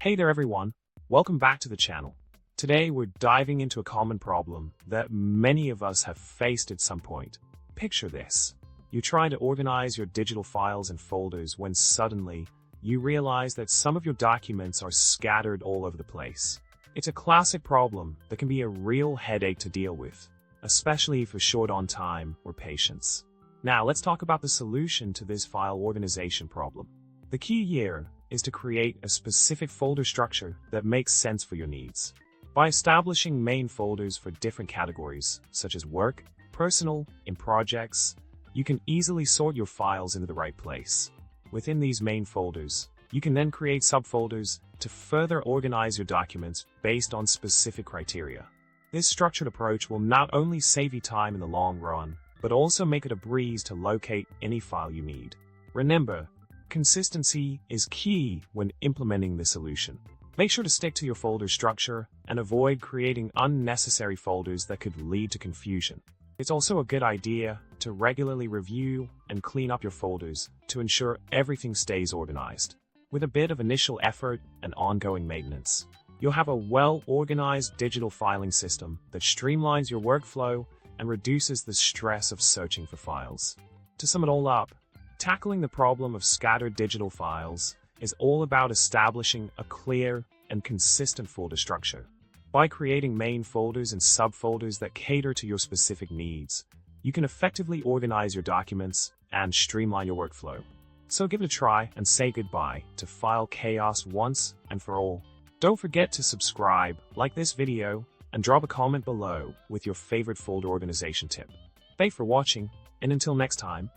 Hey there everyone, welcome back to the channel. Today we're diving into a common problem that many of us have faced at some point. Picture this. You're trying to organize your digital files and folders when suddenly you realize that some of your documents are scattered all over the place. It's a classic problem that can be a real headache to deal with, especially if you're short on time or patience. Now let's talk about the solution to this file organization problem. The key here is to create a specific folder structure that makes sense for your needs. By establishing main folders for different categories, such as work, personal, and projects, you can easily sort your files into the right place. Within these main folders, you can then create subfolders to further organize your documents based on specific criteria. This structured approach will not only save you time in the long run, but also make it a breeze to locate any file you need. Remember, consistency is key when implementing this solution. Make sure to stick to your folder structure and avoid creating unnecessary folders that could lead to confusion. It's also a good idea to regularly review and clean up your folders to ensure everything stays organized. With a bit of initial effort and ongoing maintenance, you'll have a well-organized digital filing system that streamlines your workflow and reduces the stress of searching for files. To sum it all up, tackling the problem of scattered digital files is all about establishing a clear and consistent folder structure. By creating main folders and subfolders that cater to your specific needs, you can effectively organize your documents and streamline your workflow. So give it a try and say goodbye to file chaos once and for all. Don't forget to subscribe, like this video, and drop a comment below with your favorite folder organization tip. Thanks for watching, and until next time,